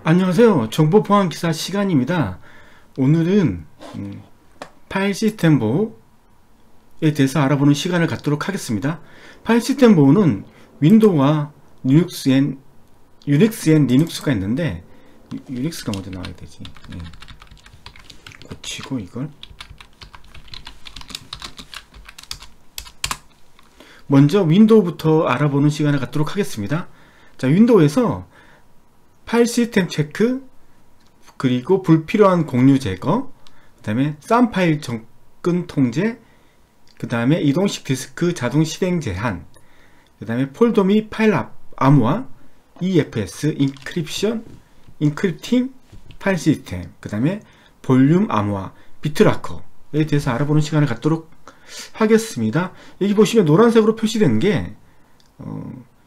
안녕하세요. 정보 보안 기사 시간입니다. 오늘은 파일 시스템 보호에 대해서 알아보는 시간을 갖도록 하겠습니다. 파일 시스템 보호는 윈도우와 유닉스엔 리눅스가 있는데, 유닉스가 먼저 나와야 되지. 고치고 이걸 먼저 윈도우부터 알아보는 시간을 갖도록 하겠습니다. 자, 윈도우에서 파일 시스템 체크, 그리고 불필요한 공유 제거, 그 다음에 싼 파일 접근 통제, 그 다음에 이동식 디스크 자동 실행 제한, 그 다음에 폴더 및 파일 암호화, EFS, 인크립팅 파일 시스템, 그 다음에 볼륨 암호화, 비트라커에 대해서 알아보는 시간을 갖도록 하겠습니다. 여기 보시면 노란색으로 표시된 게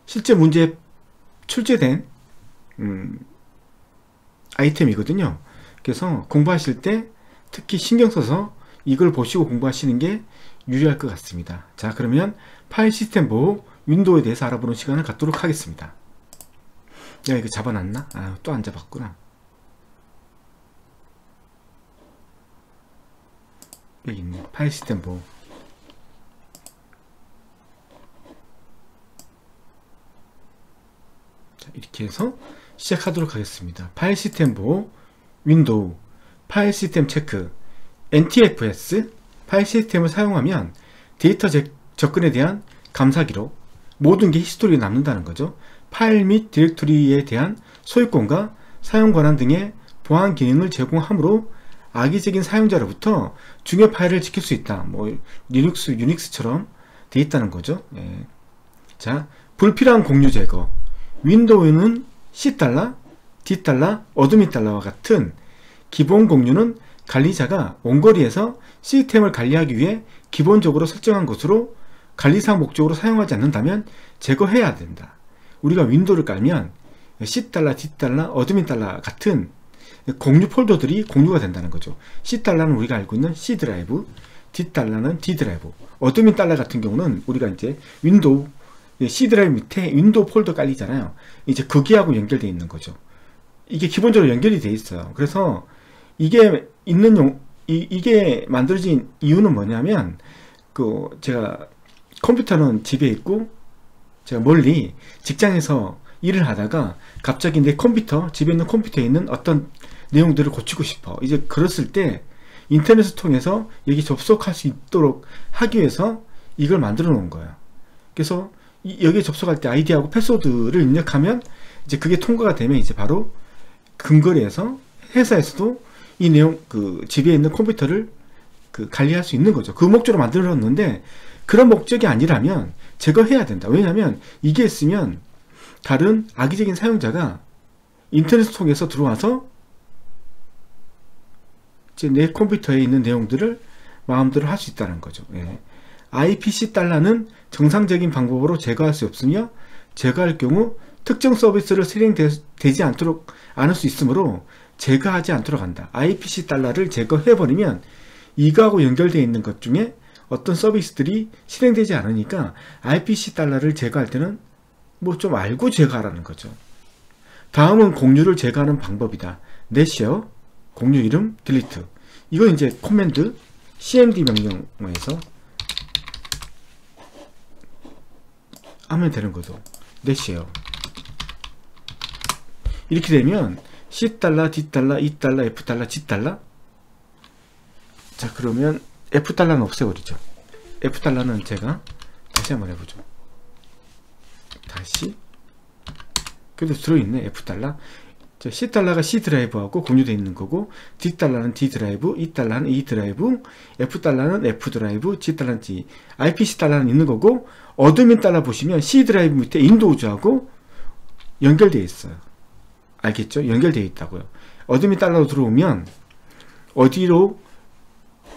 실제 문제에 출제된 아이템이거든요. 그래서 공부하실 때 특히 신경 써서 이걸 보시고 공부하시는 게 유리할 것 같습니다. 자, 그러면 파일 시스템 보호 윈도우에 대해서 알아보는 시간을 갖도록 하겠습니다. 야, 이거 잡아놨나? 아, 또 안 잡았구나. 여기 있네. 파일 시스템 보호. 자, 이렇게 해서 시작하도록 하겠습니다. 파일 시스템 보호, 윈도우, 파일 시스템 체크, NTFS, 파일 시스템을 사용하면 데이터 접근에 대한 감사 기록, 모든 게 히스토리에 남는다는 거죠. 파일 및 디렉토리에 대한 소유권과 사용 권한 등의 보안 기능을 제공하므로 악의적인 사용자로부터 중요 파일을 지킬 수 있다. 뭐 리눅스, 유닉스처럼 되어 있다는 거죠. 자, 불필요한 공유 제거. 윈도우는 C+, D+, 어드민 달러와 같은 기본 공유는 관리자가 원거리에서 시스템을 관리하기 위해 기본적으로 설정한 것으로 관리상 목적으로 사용하지 않는다면 제거해야 된다. 우리가 윈도우를 깔면 C+, D+, 어드민 달러 같은 공유 폴더들이 공유가 된다는 거죠. C+는 우리가 알고 있는 C 드라이브, D+는 D 드라이브, 어드민 달러 같은 경우는 우리가 이제 윈도우 C 드라이브 밑에 윈도우 폴더 깔리잖아요. 이제 거기하고 연결되어 있는 거죠. 이게 기본적으로 연결이 되어 있어요. 그래서 이게 이게 만들어진 이유는 뭐냐면, 제가 컴퓨터는 집에 있고 제가 멀리 직장에서 일을 하다가 갑자기 내 집에 있는 컴퓨터에 있는 어떤 내용들을 고치고 싶어. 이제 그랬을 때 인터넷을 통해서 여기 접속할 수 있도록 하기 위해서 이걸 만들어 놓은 거예요. 그래서 여기에 접속할 때 아이디하고 패스워드를 입력하면 이제 그게 통과가 되면 이제 바로 근거리에서 회사에서도 이 내용, 집에 있는 컴퓨터를 관리할 수 있는 거죠. 그 목적으로 만들었는데 그런 목적이 아니라면 제거해야 된다. 왜냐하면 이게 있으면 다른 악의적인 사용자가 인터넷을 통해서 들어와서 이제 내 컴퓨터에 있는 내용들을 마음대로 할 수 있다는 거죠. IPC 달러는 정상적인 방법으로 제거할 수 없으며 제거할 경우 특정 서비스를 실행되지 않을 수 있으므로 제거하지 않도록 한다. IPC 달러를 제거해버리면 이거하고 연결되어 있는 것 중에 어떤 서비스들이 실행되지 않으니까 IPC 달러를 제거할 때는 뭐 좀 알고 제거하라는 거죠. 다음은 공유를 제거하는 방법이다. 넷시어, 공유 이름, 딜리트. 이건 이제 코맨드 cmd 명령어에서 하면 되는 거죠. 넷시어. 이렇게 되면 C+, D+, E+, F+, G+. 자, 그러면 F는 없애버리죠. F는 제가 다시 한번 해보죠. 다시. 그래도 들어있네. F. 자, C가 C 드라이브하고 공유되어 있는 거고, D는 D 드라이브, E는 E 드라이브, F는 F 드라이브, G는 G. IPC는 있는 거고, 어드민 달러 보시면 C 드라이브 밑에 윈도우즈하고 연결되어 있어요. 알겠죠? 연결되어 있다고요. 어드민 달러로 들어오면 어디로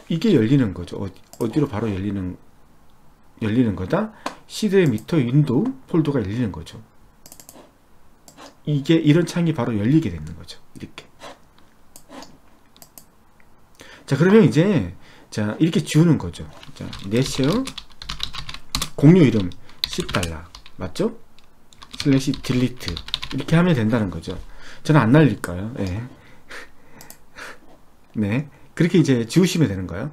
이게 열리는 거죠. 어디로 바로 열리는 거다. C 드라이브 밑에 윈도우 폴더가 열리는 거죠. 이런 창이 바로 열리게 되는 거죠. 이렇게. 자, 그러면 이제 이렇게 지우는 거죠. 자, 넷시어 공유 이름 C 달러 맞죠? 슬래시 딜리트 이렇게 하면 된다는 거죠. 저는 안 날릴 거예요. 네. 네. 그렇게 이제 지우시면 되는 거예요.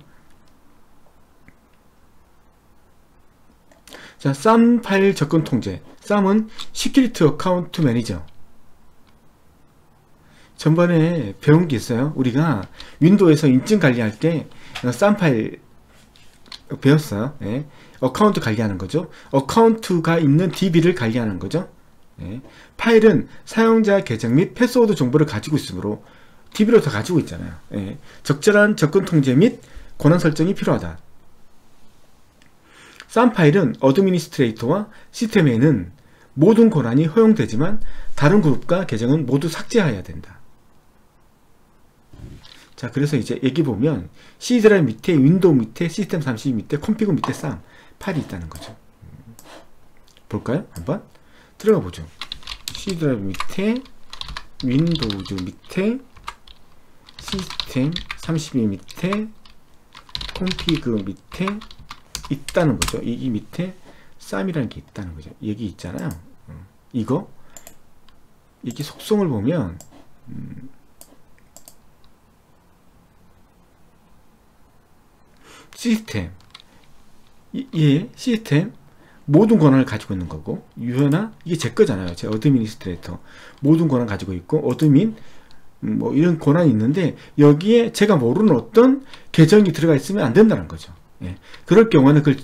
자, 쌈 파일 접근 통제. 쌈은 시큐리티 어카운트 매니저. 전번에 배운 게 있어요. 우리가 윈도우에서 인증 관리할 때 쌈 파일 배웠어요. 네. 어카운트 관리하는 거죠. 어카운트가 있는 DB를 관리하는 거죠. 네. 파일은 사용자 계정 및 패스워드 정보를 가지고 있으므로 DB로 다 가지고 있잖아요. 네. 적절한 접근 통제 및 권한 설정이 필요하다. 쌈 파일은 어드미니스트레이터와 시스템에는 모든 권한이 허용되지만 다른 그룹과 계정은 모두 삭제해야 된다. 자, 그래서 이제 여기 보면 C 드라이브 밑에 윈도우 밑에 시스템 32 밑에 컴피그 밑에 쌈 파일이 있다는 거죠. 볼까요? 한번 들어가 보죠. C 드라이브 밑에 윈도우즈 밑에 시스템 32 밑에 컴피그 밑에 있다는 거죠. 이 밑에 쌈이라는 게 있다는 거죠. 여기 있잖아요. 이거 여기 속성을 보면 시스템 시스템 모든 권한을 가지고 있는 거고 유효나 이게 제 거잖아요. 제 어드미니스트레이터 모든 권한 가지고 있고 어드민 뭐 이런 권한이 있는데 여기에 제가 모르는 어떤 계정이 들어가 있으면 안 된다는 거죠. 예. 그럴 경우는 그걸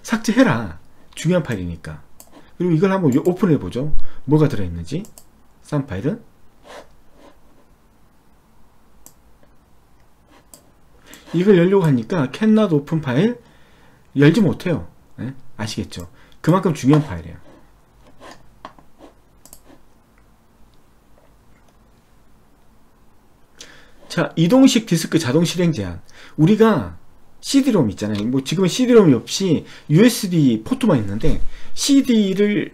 삭제해라. 중요한 파일이니까. 그리고 이걸 한번 오픈해 보죠. 뭐가 들어있는지. 쌈 파일은 이걸 열려고 하니까 cannot open 파일 열지 못해요. 예? 아시겠죠? 그만큼 중요한 파일이에요. 자, 이동식 디스크 자동 실행 제한. 우리가 CD-ROM 있잖아요. 뭐 지금은 CD-ROM이 없이 USB 포트만 있는데 CD를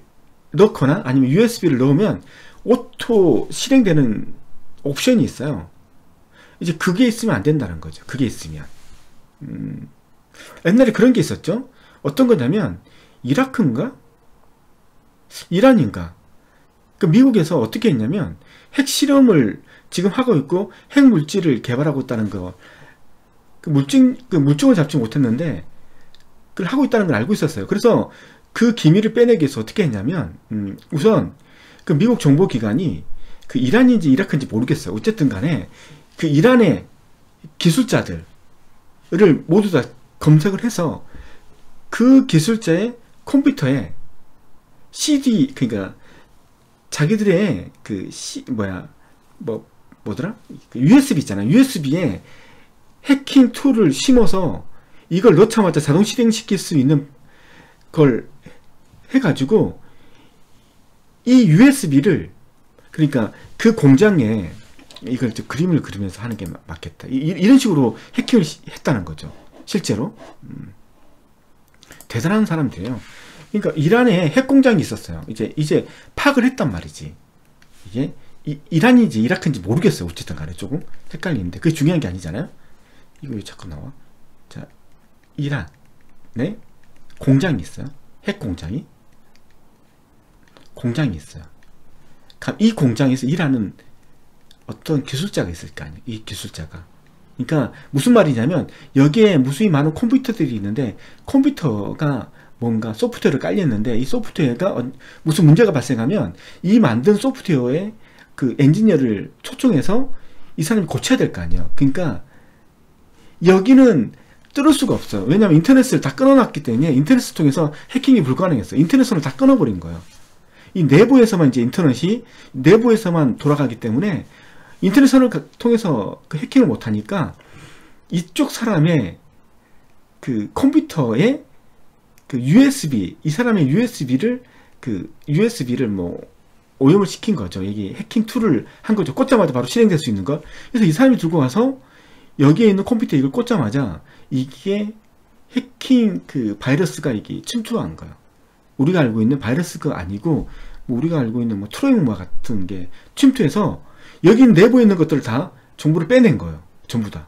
넣거나 아니면 USB를 넣으면 오토 실행되는 옵션이 있어요. 이제 그게 있으면 안 된다는 거죠. 그게 있으면. 옛날에 그런 게 있었죠. 어떤 거냐면 이라크인가? 이란인가? 그 미국에서 어떻게 했냐면 핵실험을 지금 하고 있고 핵물질을 개발하고 있다는 거. 그 물증을 잡지 못했는데 그걸 하고 있다는 걸 알고 있었어요. 그래서 그 기밀을 빼내기 위해서 어떻게 했냐면 우선 그 미국 정보기관이 그 이란인지 이라크인지 모르겠어요. 어쨌든 간에 그 이란의 기술자들을 모두 다 검색을 해서 그 기술자의 컴퓨터에 CD 그러니까 자기들의 그 뭐더라? 그 USB 있잖아요. USB에 해킹 툴을 심어서 이걸 넣자마자 자동 실행시킬 수 있는 걸 해가지고 이 USB를 그러니까 그 공장에 이걸 그림을 그리면서 하는 게 맞겠다. 이런 식으로 해킹을 했다는 거죠. 실제로. 대단한 사람들이에요. 그러니까 이란에 핵 공장이 있었어요. 이제 파악을 했단 말이지. 이게 이란인지 이라크인지 모르겠어요. 어쨌든 간에 조금 헷갈리는데 그게 중요한 게 아니잖아요. 이거 왜 자꾸 나와? 자, 이란에 공장이 있어요. 핵 공장이 있어요. 이 공장에서 일하는 어떤 기술자가 있을 거 아니에요. 이 기술자가. 그러니까 무슨 말이냐면 여기에 무수히 많은 컴퓨터들이 있는데 컴퓨터가 뭔가 소프트웨어를 깔렸는데 이 소프트웨어가 무슨 문제가 발생하면 이 만든 소프트웨어에 그 엔지니어를 초청해서 이 사람이 고쳐야 될 거 아니에요. 그러니까 여기는 뚫을 수가 없어요. 왜냐하면 인터넷을 다 끊어놨기 때문에 인터넷을 통해서 해킹이 불가능했어요. 인터넷을 다 끊어버린 거예요. 이 내부에서만 이제 인터넷이 내부에서만 돌아가기 때문에 인터넷선을 통해서 그 해킹을 못하니까 이쪽 사람의 그 컴퓨터에 그 USB, 이 사람의 USB를 뭐 오염을 시킨 거죠. 여기 해킹 툴을 한 거죠. 꽂자마자 바로 실행될 수 있는 거. 그래서 이 사람이 들고 와서 여기에 있는 컴퓨터에 이걸 꽂자마자 이게 해킹 그 바이러스가 이게 침투한 거예요. 우리가 알고 있는 바이러스가 아니고 뭐 우리가 알고 있는 뭐 트로이마 같은 게 침투해서 여기 내부에 있는 것들을 다 정보를 빼낸 거예요. 전부 다.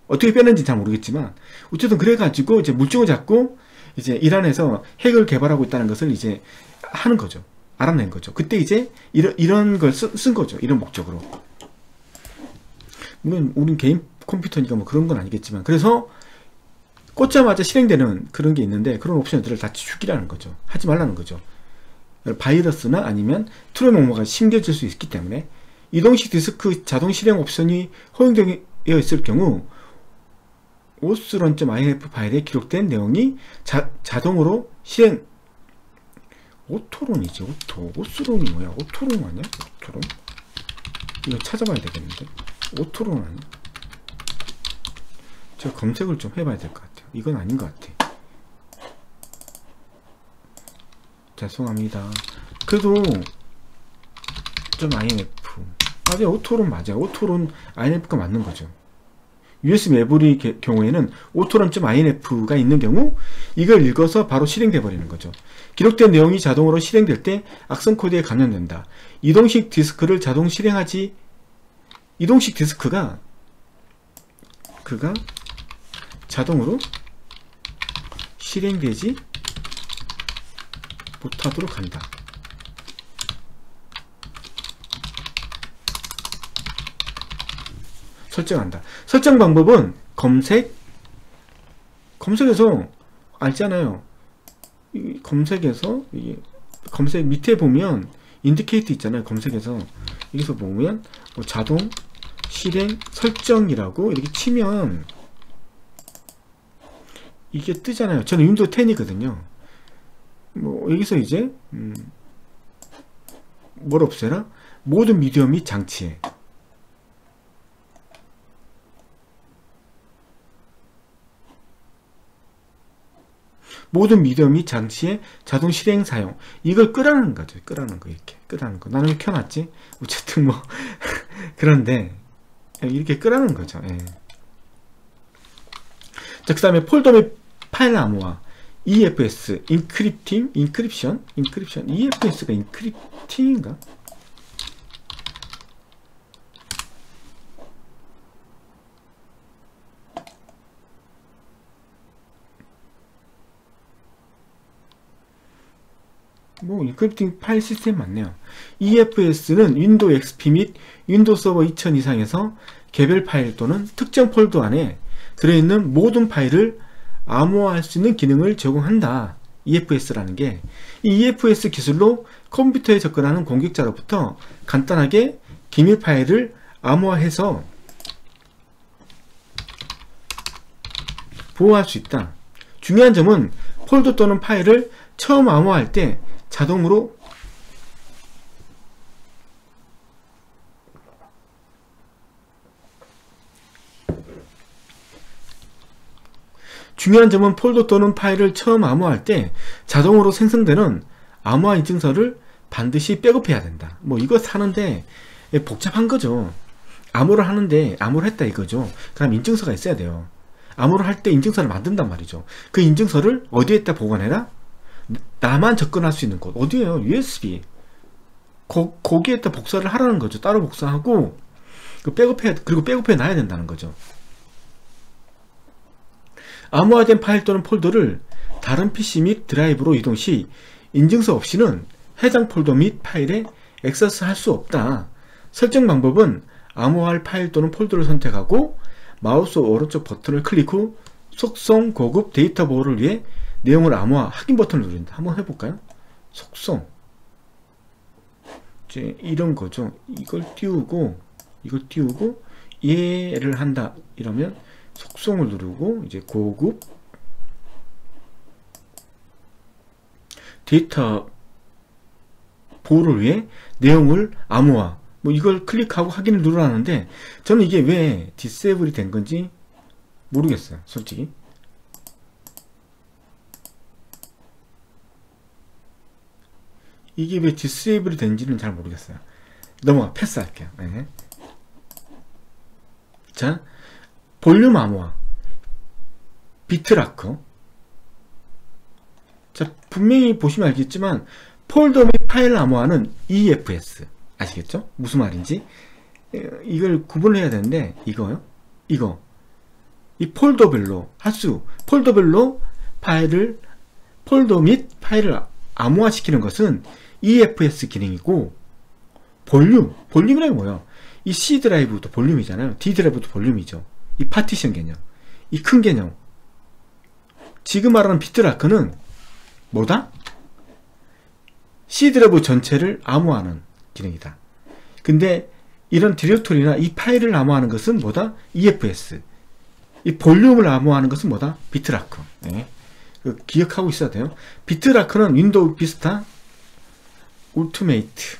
어떻게 빼낸지 잘 모르겠지만 어쨌든 그래가지고 이제 물증을 잡고 이제 이란에서 핵을 개발하고 있다는 것을 이제 하는 거죠. 알아낸 거죠. 그때 이제 이런 걸 쓴 거죠. 이런 목적으로. 물론 우린 개인 컴퓨터니까 뭐 그런 건 아니겠지만, 그래서 꽂자마자 실행되는 그런 게 있는데, 그런 옵션들을 다 죽이라는 거죠. 하지 말라는 거죠. 바이러스나 아니면 트로이 목마가 심겨질 수 있기 때문에. 이동식 디스크 자동 실행 옵션이 허용되어 있을 경우 osrun.inf 파일에 기록된 내용이 자동으로 실행. 오토론이지. osrun이 뭐야? 오토론 아니야? 오토론? 이거 찾아봐야 되겠는데. 오토론 아니야? 제가 검색을 좀 해봐야 될 것 같아요. 이건 아닌 것 같아. 죄송합니다. 그래도 좀 INF 맞아요. 오토론 맞아요. 오토론 INF가 맞는 거죠. USB 메모리 경우에는 오토론.inf가 있는 경우 이걸 읽어서 바로 실행돼 버리는 거죠. 기록된 내용이 자동으로 실행될 때 악성 코드에 감염된다. 이동식 디스크를 자동 실행하지. 이동식 디스크가 자동으로 실행되지 못하도록 한다. 설정한다. 설정 방법은 검색에서 알잖아요. 검색 밑에 보면 인디케이트 있잖아요. 검색에서 여기서 보면 뭐 자동 실행 설정이라고 이렇게 치면 이게 뜨잖아요. 저는 윈도우 10이거든요. 뭐 여기서 이제 뭘 없애라? 모든 미디어 및 장치에 모든 미디어 및 장치의 자동 실행 사용. 이걸 끄라는 거죠. 끄라는 거. 이렇게 끄라는 거. 나는 왜 켜놨지? 어쨌든 뭐 그런데 이렇게 끄라는 거죠. 예. 자, 그 다음에 폴더 및 파일 암호화. EFS 인크립션 EFS가 인크립팅인가? 뭐 인크립팅 파일 시스템 맞네요. EFS는 윈도우 XP 및 윈도우 서버 2000 이상에서 개별 파일 또는 특정 폴더 안에 들어있는 모든 파일을 암호화할 수 있는 기능을 제공한다. EFS라는 게, 이 EFS 기술로 컴퓨터에 접근하는 공격자로부터 간단하게 기밀 파일을 암호화해서 보호할 수 있다. 중요한 점은 폴더 또는 파일을 처음 암호화할 때 자동으로 암호화할 때 자동으로 생성되는 암호화 인증서를 반드시 백업해야 된다. 뭐 이거 사는데 복잡한 거죠. 암호를 하는데 암호를 했다 이거죠. 그럼 인증서가 있어야 돼요. 암호를 할 때 인증서를 만든단 말이죠. 그 인증서를 어디에다 보관해라? 나만 접근할 수 있는 곳. 어디에요? USB. 거기에다 복사를 하라는 거죠. 따로 복사하고 그리고 백업해 놔야 된다는 거죠. 암호화된 파일 또는 폴더를 다른 PC 및 드라이브로 이동 시 인증서 없이는 해당 폴더 및 파일에 액세스할 수 없다. 설정 방법은 암호화할 파일 또는 폴더를 선택하고 마우스 오른쪽 버튼을 클릭 후 속성 고급 데이터 보호를 위해 내용을 암호화 확인 버튼을 누른다. 한번 해볼까요? 속성 이제 이런 거죠. 이걸 띄우고 이해를 한다 이러면 속성을 누르고 이제 고급 데이터 보호를 위해 내용을 암호화 뭐 이걸 클릭하고 확인을 누르라는데 저는 이게 왜 디세이블이 된 건지 모르겠어요. 솔직히 이게 왜 디세이블이 된지는 잘 모르겠어요. 패스할게요. 네. 자, 볼륨 암호화, 비트라커. 자, 분명히 보시면 알겠지만 폴더 및 파일 암호화는 EFS 아시겠죠? 무슨 말인지 이걸 구분을 해야 되는데 이거 이 폴더별로 폴더 및 파일을 암호화시키는 것은 EFS 기능이고, 볼륨이란 게 뭐야? 이 C 드라이브도 볼륨이잖아요. D 드라이브도 볼륨이죠. 이 파티션 개념, 이 큰 개념. 지금 말하는 비트라크는 뭐다? C 드라이브 전체를 암호화하는 기능이다. 근데 이런 디렉토리나 이 파일을 암호화하는 것은 뭐다? EFS. 이 볼륨을 암호화하는 것은 뭐다? 비트라크. 네. 기억하고 있어야 돼요. 비트라크는 윈도우 비스타 울티메이트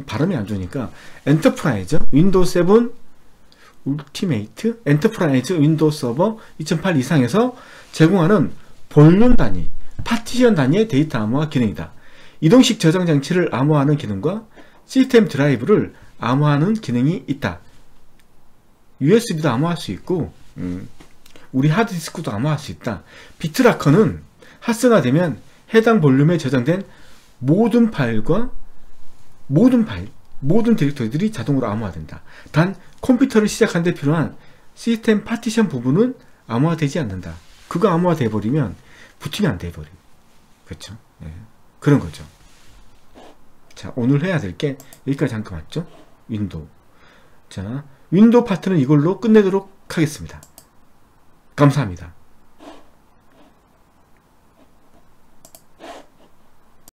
발음이 안 좋으니까 엔터프라이즈 윈도우 7 울티메이트 엔터프라이즈 윈도우 서버 2008 이상에서 제공하는 볼륨 단위, 파티션 단위의 데이터 암호화 기능이다. 이동식 저장 장치를 암호화하는 기능과 시스템 드라이브를 암호화하는 기능이 있다. USB도 암호화할 수 있고 우리 하드디스크도 암호화할 수 있다. 비트라커는 활성화되면 해당 볼륨에 저장된 모든 디렉토리들이 자동으로 암호화된다. 단 컴퓨터를 시작하는 데 필요한 시스템 파티션 부분은 암호화되지 않는다. 그거 암호화돼 버리면 부팅이 안 돼 버려. 그렇죠? 네. 그런 거죠. 자, 오늘 해야 될 게 여기까지 한 거 맞죠? 윈도우. 자, 윈도우 파트는 이걸로 끝내도록 하겠습니다. 감사합니다.